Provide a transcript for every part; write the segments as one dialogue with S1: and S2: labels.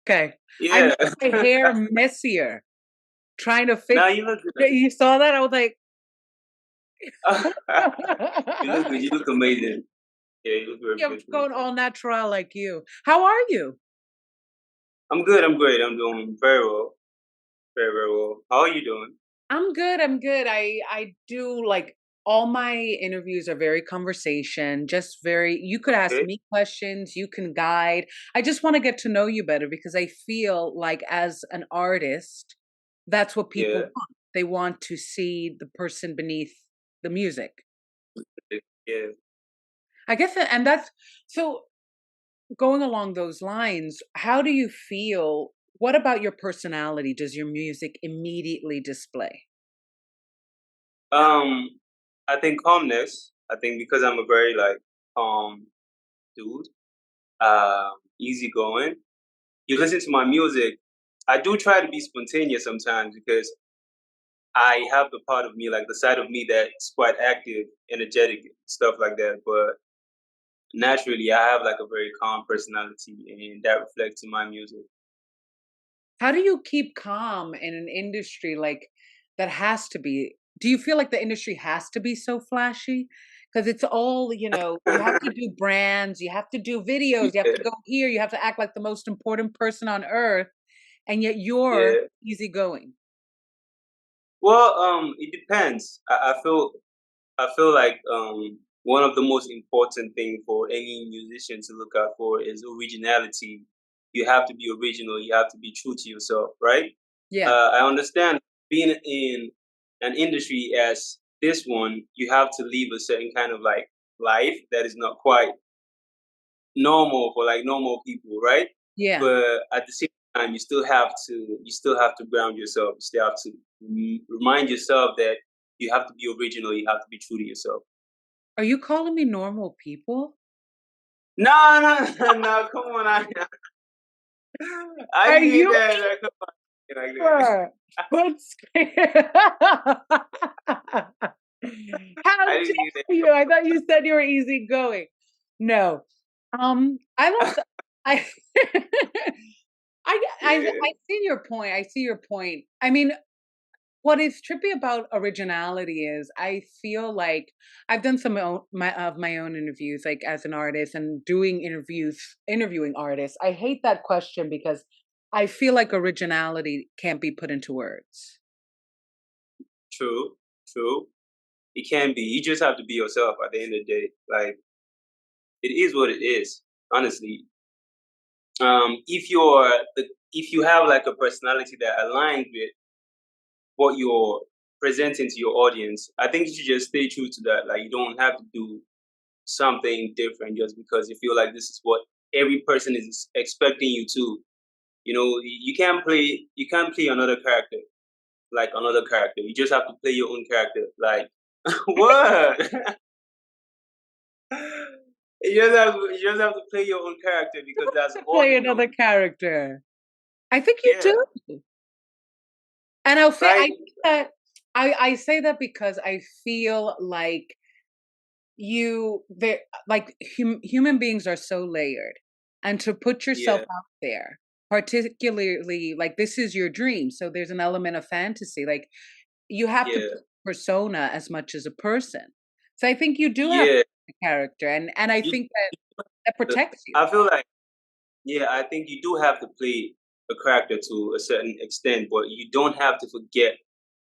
S1: Okay. I
S2: Yeah.
S1: made my hair messier trying to
S2: Now
S1: fix
S2: you look good.
S1: you saw that? I was like
S2: You look good. You look amazing. Yeah, you look very
S1: yeah, I'm
S2: beautiful.
S1: going all natural like you. How are you?
S2: I'm good. I'm great. I'm doing very well. Very, very well. How are you doing?
S1: I'm good. I'm good. I do like all my interviews are very conversation, just very you could ask
S2: Okay.
S1: me questions, you can guide. I just want to get to know you better because I feel like as an artist, that's what people
S2: Yeah.
S1: want. They want to see the person beneath the music.
S2: Yeah.
S1: I guess and that's so going along those lines, how do you feel? What about your personality does your music immediately display?
S2: Um, I think calmness. I think because I'm a very like calm dude, easygoing. You listen to my music. I do try to be spontaneous sometimes because I have the part of me, like the side of me that's quite active, energetic, stuff like that. But naturally, I have like a very calm personality, and that reflects in my music.
S1: How do you keep calm in an industry like that has to be? Do you feel like the industry has to be so flashy? Because it's all, you have to do brands, you have to do videos, you have to
S2: Yeah,
S1: go here, you have to act like the most important person on earth, and yet you're
S2: yeah.
S1: easygoing.
S2: Well, it depends. I feel like one of the most important thing for any musician to look out for is originality. You have to be original. You have to be true to yourself, right?
S1: Yeah.
S2: I understand being in an industry as this one, you have to live a certain kind of like life that is not quite normal for like normal people, right?
S1: Yeah.
S2: But at the same time, you still have to ground yourself. You still have to remind yourself that you have to be original. You have to be true to yourself.
S1: Are you calling me normal people?
S2: No, no, no, come on, I
S1: Are
S2: didn't mean
S1: you
S2: that. Come on, like that.
S1: sure? What's How
S2: I didn't mean that.
S1: dare you? I thought you said you were easygoing. No. I don't I I
S2: Yeah,
S1: see your point. I see your point. I mean, what is trippy about originality is I feel like I've done some of my own interviews, like as an artist and doing interviewing artists. I hate that question because I feel like originality can't be put into words.
S2: true, true. It can be. You just have to be yourself at the end of the day. Like it is what it is. Honestly, if you have like a personality that aligns with what you're presenting to your audience, I think you should just stay true to that. Like you don't have to do something different just because you feel like this is what every person is expecting you to. You know, you can't play another character like another character. You just have to play your own character. Like what? You just have to play your own character because that's
S1: To
S2: all
S1: play
S2: you know.
S1: another character. I think you
S2: Yeah.
S1: do. And I'll say I
S2: Like
S1: think that I say that because I feel like they like human beings are so layered, and to put yourself
S2: yeah,
S1: out there, particularly like this is your dream, so there's an element of fantasy. Like you have to
S2: yeah,
S1: put persona as much as a person. So I think you do have
S2: yeah.
S1: a character, and I
S2: You,
S1: think that protects you.
S2: I feel like yeah, I think you do have to play a character to a certain extent, but you don't have to forget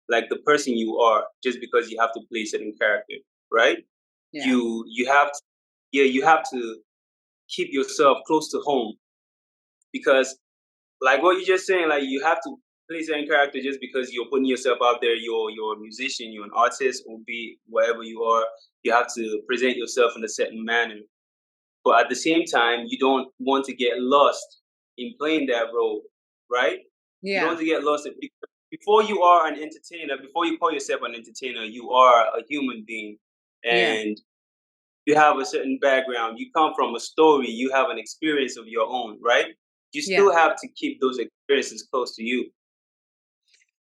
S2: like the person you are just because you have to play a certain character, right?
S1: Yeah.
S2: You have to, yeah, you have to keep yourself close to home because like what you're just saying, like you have to play a certain character just because you're putting yourself out there, you're a musician, you're an artist, or be whatever you are, you have to present yourself in a certain manner. But at the same time, you don't want to get lost in playing that role, right? You don't
S1: Yeah.
S2: want to get lost before you are an entertainer, before you call yourself an entertainer, you are a human being
S1: Yeah.
S2: and you have a certain background. You come from a story, you have an experience of your own, right? You
S1: Yeah.
S2: still have to keep those experiences close to you.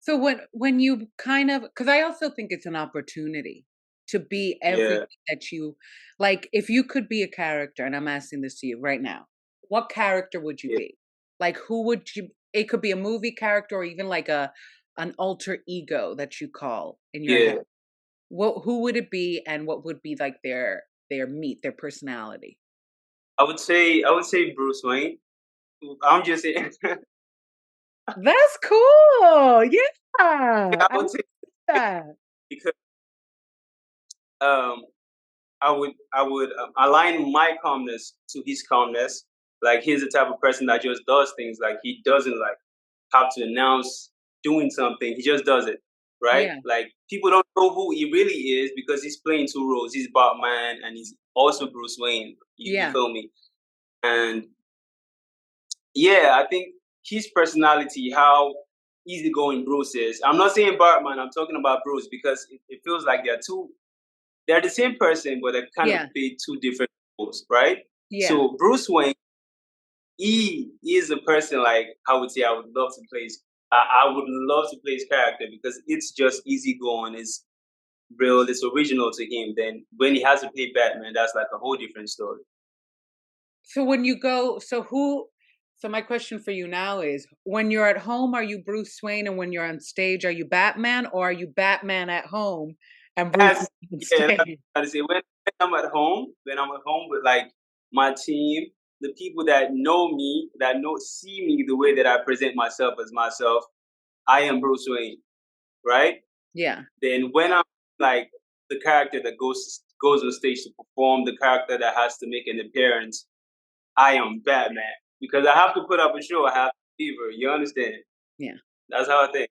S1: So when you kind of because I also think it's an opportunity to be
S2: Yeah.
S1: everything that you like if you could be a character, and I'm asking this to you right now, what character would you
S2: Yeah.
S1: be? Like, who would you it could be a movie character or even like a an alter ego that you call in your head.
S2: Yeah,
S1: What who would it be and what would be like their personality?
S2: I would say Bruce Wayne. I'm just saying.
S1: That's cool. Yeah.
S2: I
S1: I
S2: would
S1: like
S2: say
S1: that.
S2: because um I would align my calmness to his calmness. Like he's the type of person that just does things. Like he doesn't like have to announce doing something. He just does it, right?
S1: Yeah.
S2: Like people don't know who he really is because he's playing two roles. He's Batman and he's also Bruce Wayne. You
S1: Yeah.
S2: feel me? And yeah, I think his personality, how easygoing Bruce is. I'm not saying Batman. I'm talking about Bruce because it feels like they're the same person, but they kind of
S1: Yeah.
S2: play two different roles, right?
S1: Yeah.
S2: So Bruce Wayne, he is a person like I would say I would love to play. I would love to play his character because it's just easy going. It's real. It's original to him. Then when he has to play Batman, that's like a whole different story.
S1: So when you go so my question for you now is when you're at home, are you Bruce Wayne and when you're on stage, are you Batman or are you Batman at home and Bruce
S2: That's
S1: Wayne on
S2: yeah. That's
S1: stage?
S2: what I say when I'm at home with like my team, the people that know me, that know see me the way that I present myself as myself, I am Bruce Wayne, right?
S1: Yeah.
S2: Then when I'm like the character that goes on stage to perform, the character that has to make an appearance, I am Batman because I have to put up a show. I have to deliver. You understand?
S1: Yeah.
S2: That's how I think.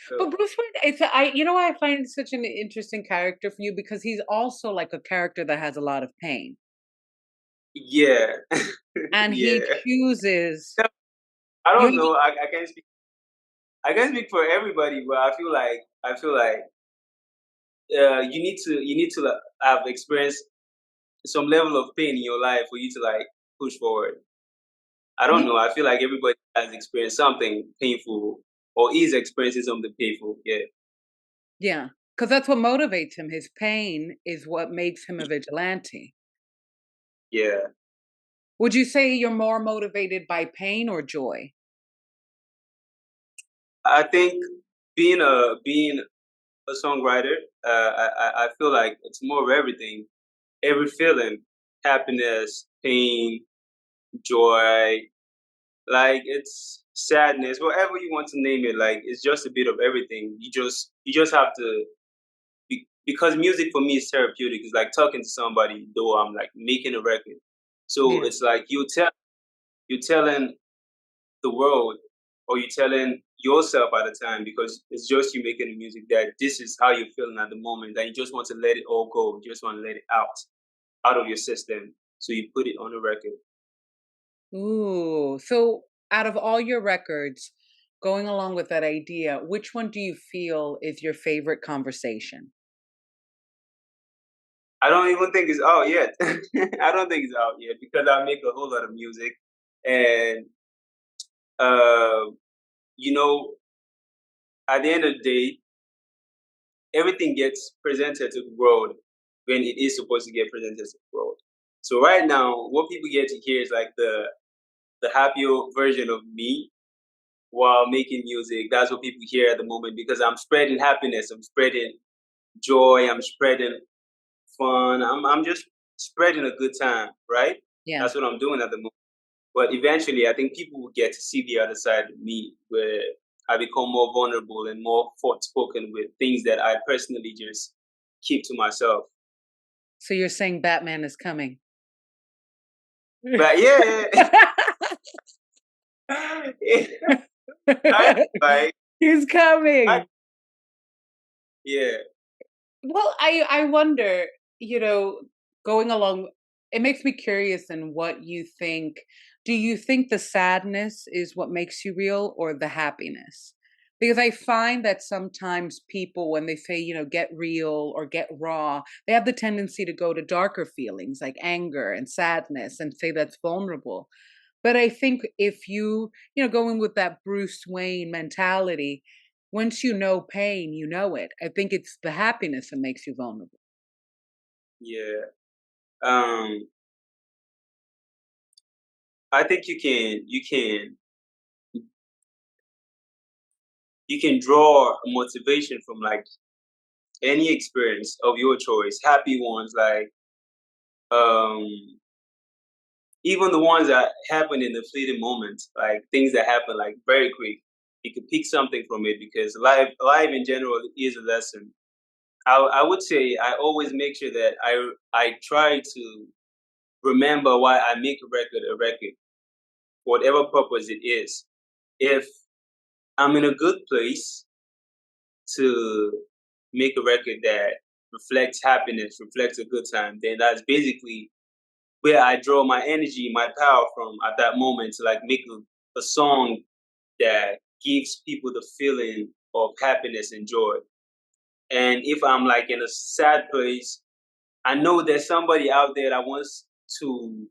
S2: So
S1: But Bruce Wayne, it's I you know why I find it such an interesting character for you because he's also like a character that has a lot of pain.
S2: yeah,
S1: And he
S2: yeah.
S1: chooses
S2: I
S1: you
S2: don't
S1: have
S2: know. I can't speak. I can't speak for everybody, but I feel like you need to like, have experienced some level of pain in your life for you to like push forward. I don't
S1: yeah,
S2: know. I feel like everybody has experienced something painful or is experiencing something painful. Yeah.
S1: yeah, because that's what motivates him. His pain is what makes him a vigilante.
S2: Yeah.
S1: Would you say you're more motivated by pain or joy?
S2: I think being a songwriter, I feel like it's more of everything. Every feeling, happiness, pain, joy, like it's sadness, whatever you want to name it. Like it's just a bit of everything. You just have to because music for me is therapeutic. It's like talking to somebody, though I'm like making a record. So
S1: Yeah.
S2: it's like you're telling the world or you're telling yourself at the time because it's just you making the music that this is how you're feeling at the moment and you just want to let it all go. You just want to let it out of your system. So you put it on a record.
S1: Ooh, so out of all your records, going along with that idea, which one do you feel is your favorite conversation?
S2: I don't even think it's out yet. I don't think it's out yet because I make a whole lot of music and uh, you know, at the end of the day, everything gets presented to the world when it is supposed to get presented to the world. So right now, what people get to hear is like the happier version of me while making music. That's what people hear at the moment because I'm spreading happiness, I'm spreading joy, I'm spreading fun. I'm just spreading a good time, right?
S1: Yeah.
S2: That's what I'm doing at the moment. But eventually, I think people will get to see the other side of me where I become more vulnerable and more outspoken with things that I personally just keep to myself.
S1: So you're saying Batman is coming.
S2: But yeah, yeah. I, like,
S1: He's
S2: I,
S1: coming.
S2: yeah,
S1: Well, I wonder, you know, going along, it makes me curious in what you think. Do you think the sadness is what makes you real or the happiness? Because I find that sometimes people, when they say, get real or get raw, they have the tendency to go to darker feelings like anger and sadness and say that's vulnerable. But I think if going with that Bruce Wayne mentality, once you know pain, you know it. I think it's the happiness that makes you vulnerable.
S2: yeah. Um, I think you can. you can draw motivation from like any experience of your choice, happy ones, like um even the ones that happen in the fleeting moments, like things that happen like very quick. You can pick something from it because life in general is a lesson. I would say I always make sure that I try to remember why I make a record, whatever purpose it is. If I'm in a good place to make a record that reflects happiness, reflects a good time, then that's basically where I draw my energy, my power from at that moment to like make a song that gives people the feeling of happiness and joy. And if I'm like in a sad place, I know there's somebody out there that wants to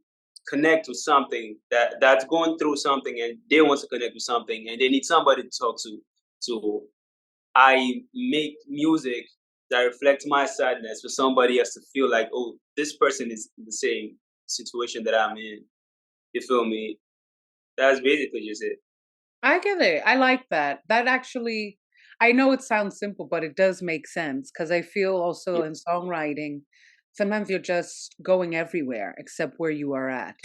S2: connect with something that's going through something and they want to connect with something and they need somebody to talk to. So I make music that reflects my sadness for somebody else to feel like, oh, this person is in the same situation that I'm in. You feel me? That's basically just it.
S1: I get it. I like that. That actually, I know it sounds simple, but it does make sense because I feel also
S2: Yeah.
S1: in songwriting, sometimes you're just going everywhere except where you are at.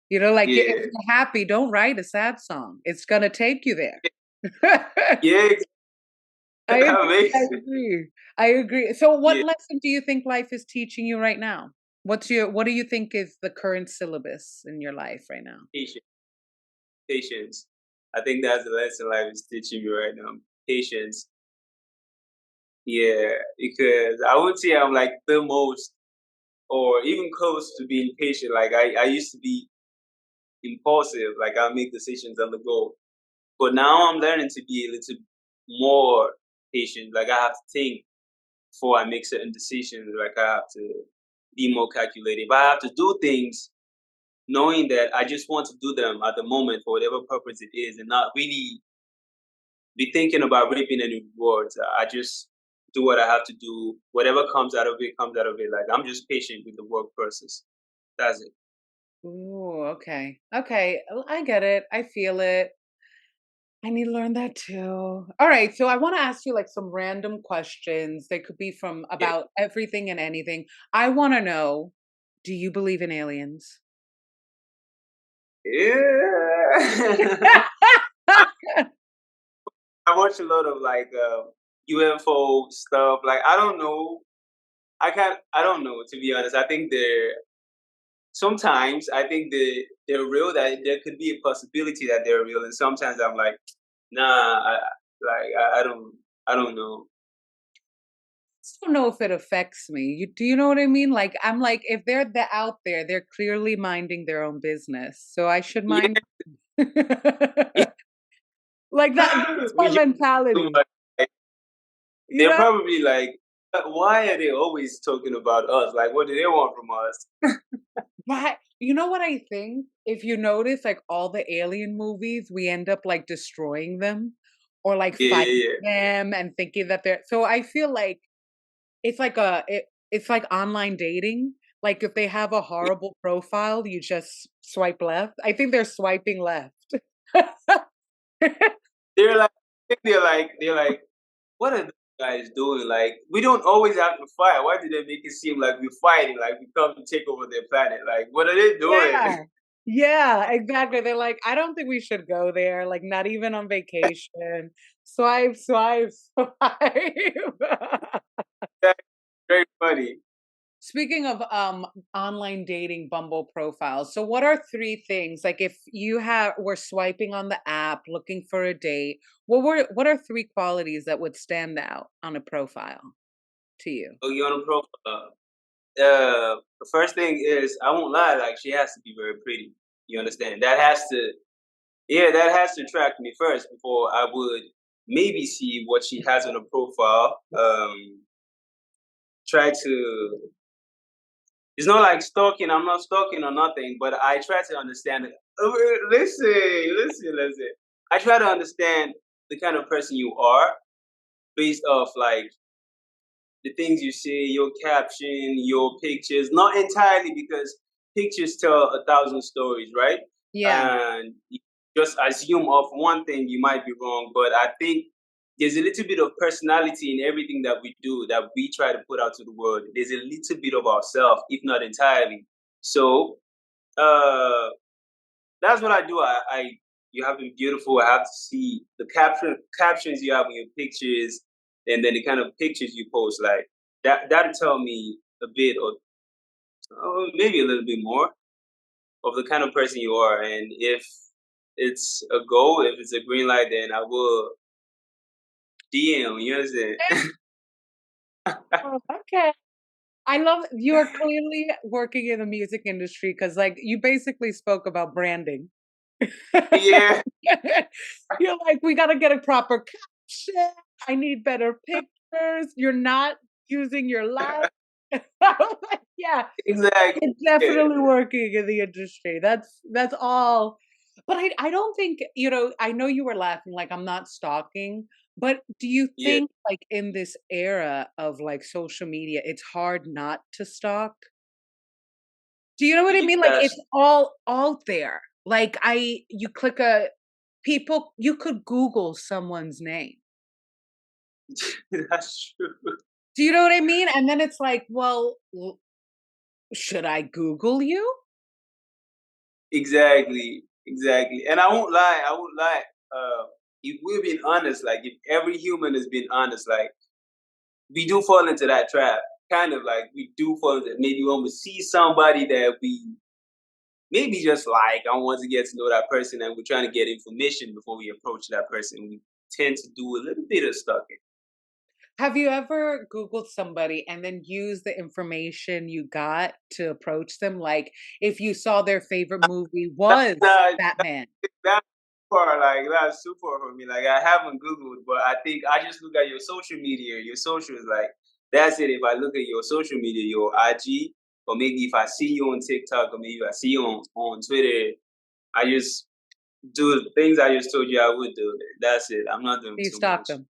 S1: You know, like if
S2: Yeah.
S1: you're happy, don't write a sad song. It's gonna take you there.
S2: Yeah,
S1: I agree.
S2: that
S1: I
S2: makes sense.
S1: agree. I agree. So what
S2: Yeah,
S1: lesson do you think life is teaching you right now? What do you think is the current syllabus in your life right now?
S2: patience. Patience. I think that's the lesson life is teaching me right now. Patience. Yeah, because I would say I'm like the most or even close to being patient. Like I used to be impulsive, like I make decisions on the go. But now I'm learning to be a little more patient. Like I have to think before I make certain decisions. Like I have to be more calculated. But I have to do things knowing that I just want to do them at the moment for whatever purpose it is and not really be thinking about reaping any rewards. I just do what I have to do. Whatever comes out of it comes out of it. Like I'm just patient with the work process. That's it.
S1: Ooh, okay. Okay. I get it. I feel it. I need to learn that too. All right. So I want to ask you like some random questions. They could be from
S2: Yeah.
S1: about everything and anything. I want to know, do you believe in aliens?
S2: Yeah. I watch a lot of like UFO stuff. Like I don't know. I don't know to be honest. I think they're sometimes I think they're real. That there could be a possibility that they're real, and sometimes I'm like, nah. I don't know.
S1: Don't know if it affects me. Do you know what I mean? Like I'm like if they're out there, they're clearly minding their own business. So I should
S2: Yeah.
S1: mind like that's
S2: We
S1: my
S2: hear too
S1: mentality.
S2: much. Like,
S1: You
S2: they're
S1: know?
S2: probably like, why are they always talking about us? Like, what do they want from us?
S1: But you know what I think? If you notice like all the alien movies, we end up like destroying them or like
S2: Yeah,
S1: fighting
S2: yeah, yeah.
S1: them and thinking that they're so I feel like it's like online dating. Like if they have a horrible profile, you just swipe left. I think they're swiping left.
S2: They're like, they're like, what are these guys doing? Like, we don't always have to fight. Why do they make it seem like we're fighting? Like we come to take over their planet? Like, what are they doing?
S1: Yeah. Yeah, exactly. They're like, I don't think we should go there, like not even on vacation. Swipe, swipe, swipe.
S2: That's very funny.
S1: Speaking of online dating Bumble profiles, so what are three things like if you have were swiping on the app looking for a date, what are three qualities that would stand out on a profile to you?
S2: Oh, you on a profile? The first thing is, I won't lie. Like, she has to be very pretty. You understand? That has to, yeah, that has to attract me first before I would maybe see what she has on her profile. Try to it's not like stalking. I'm not stalking or nothing, but I try to understand it. Listen. I try to understand the kind of person you are based off like the things you say, your caption, your pictures. Not entirely because pictures tell 1,000 stories, right?
S1: Yeah.
S2: And you just assume of one thing, you might be wrong. But I think there's a little bit of personality in everything that we do that we try to put out to the world. There's a little bit of ourselves, if not entirely. So uh, that's what I do. You have to be beautiful. I have to see the captions you have in your pictures, and then the kind of pictures you post. Like that, that'll tell me a bit, or maybe a little bit more of the kind of person you are. And if it's a go, if it's a green light, then I will DM. You understand?
S1: Oh, okay. I love you're clearly working in the music industry because, like, you basically spoke about branding.
S2: Yeah,
S1: You're like, "We gotta get a proper caption. I need better pictures. You're not using your last." I'm like, yeah,
S2: exactly.
S1: you're
S2: Yeah,
S1: definitely working in the industry. That's all. But I don't think, I know you were laughing, like, I'm not stalking, but do you
S2: yeah,
S1: think, like, in this era of, like, social media, it's hard not to stalk? Do you know what I
S2: yeah.
S1: mean? Like, it's all out there. Like, you click a people you could Google someone's name.
S2: That's true.
S1: Do you know what I mean? And then it's like, well, should I Google you?
S2: Exactly, exactly. And I won't lie. I won't lie. If we're being honest, like if every human is being honest, like we do fall into that trap. Kind of like we do fall into maybe when we see somebody that we maybe just like, I want to get to know that person, and we're trying to get information before we approach that person. We tend to do a little bit of stalking.
S1: Have you ever Googled somebody and then used the information you got to approach them? Like, if you saw their favorite movie was
S2: Nah,
S1: Batman.
S2: that's far, like that's super for me. Like I haven't Googled, but I think I just look at your social media. Your social is like that's it. If I look at your social media, your IG, or maybe if I see you on TikTok, or maybe if I see you on Twitter, I just do the things I just told you I would do. That's it. I'm not doing
S1: You
S2: too
S1: stalk
S2: much.
S1: them.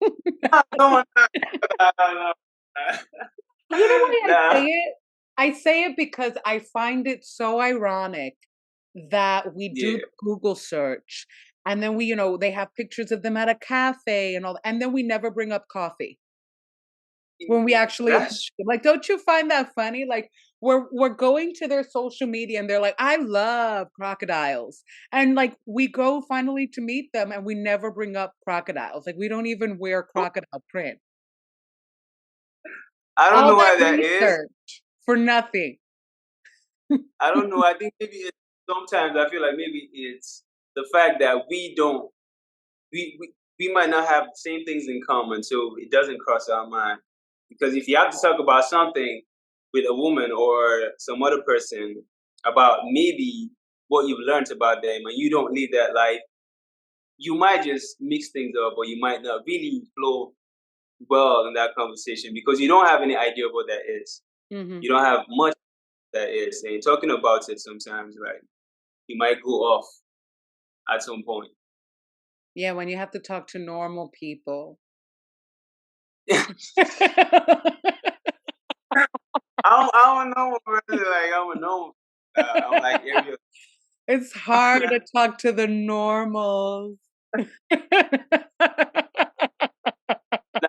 S2: No, no, no,
S1: You know why I
S2: nah.
S1: say it? I say it because I find it so ironic that we do
S2: Yeah,
S1: the Google search and then they have pictures of them at a cafe and all that, and then we never bring up coffee when we actually approach
S2: that's
S1: them. Like, don't you find that funny? Like, we're going to their social media and they're like, I love crocodiles. And like we go finally to meet them and we never bring up crocodiles. Like we don't even wear crocodile print.
S2: I don't
S1: All
S2: know
S1: that
S2: why that is.
S1: research for nothing.
S2: I don't know. I think maybe sometimes I feel like maybe it's the fact that we might not have the same things in common, so it doesn't cross our mind. Because if you have to talk about something with a woman or some other person about maybe what you've learned about them, and you don't live that life, you might just mix things up, or you might not really flow well in that conversation because you don't have any idea of what that is.
S1: Mhm.
S2: You don't have much that is, and talking about it sometimes, like you might go off at some point.
S1: Yeah, when you have to talk to normal people.
S2: I don't know really, like I don't know. I'm like area.
S1: It's hard to talk to the normals.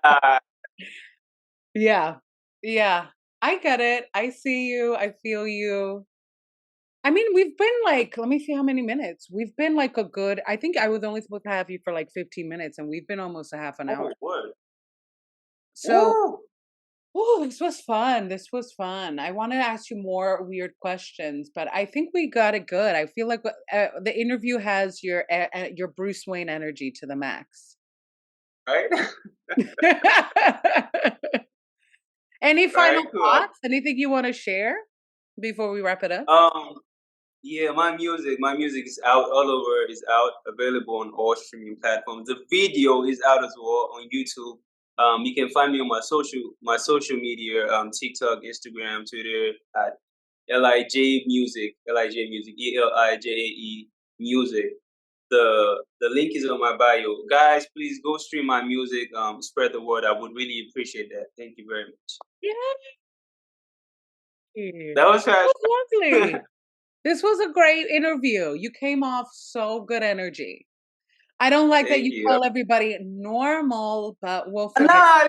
S2: Nah,
S1: Yeah. Yeah. I get it. I see you. I feel you. I mean, we've been like, let me see how many minutes. We've been like a good, I think I was only supposed to have you for like 15 minutes and we've been almost a half an hour.
S2: oh what?
S1: So,
S2: Woo!
S1: oh, this was fun. This was fun. I want to ask you more weird questions, but I think we got it good. I feel like the interview has your Bruce Wayne energy to the max.
S2: Right?
S1: Any
S2: Right,
S1: final
S2: cool.
S1: thoughts? Anything you want to share before we wrap it up?
S2: Yeah, my music is out all over. Is out available on all streaming platforms. The video is out as well on YouTube. You can find me on my social media, TikTok, Instagram, Twitter at Lij Music, Lij Music, ELIJAE Music. The link is on my bio. Guys, please go stream my music. Spread the word. I would really appreciate that. Thank you very much.
S1: Yay!
S2: That was
S1: That
S2: fast.
S1: was lovely. This was a great interview. You came off so good energy. I don't like that
S2: Thank
S1: you
S2: you.
S1: call everybody normal, but we'll
S2: No,
S1: forgive
S2: I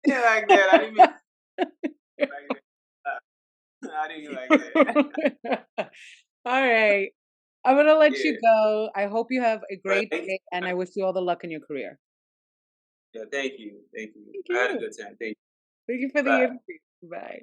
S2: didn't like that. I didn't mean like that. I didn't mean like
S1: you.
S2: that.
S1: All right. I'm gonna let you
S2: Yeah.
S1: go. I hope you have a
S2: But
S1: great
S2: thank you
S1: day,
S2: so
S1: and
S2: much.
S1: I wish you all the luck in your career.
S2: Yeah, thank you. Thank you.
S1: Thank
S2: I had a
S1: you.
S2: good time. Thank you.
S1: Thank you for the
S2: Bye.
S1: interview. Bye.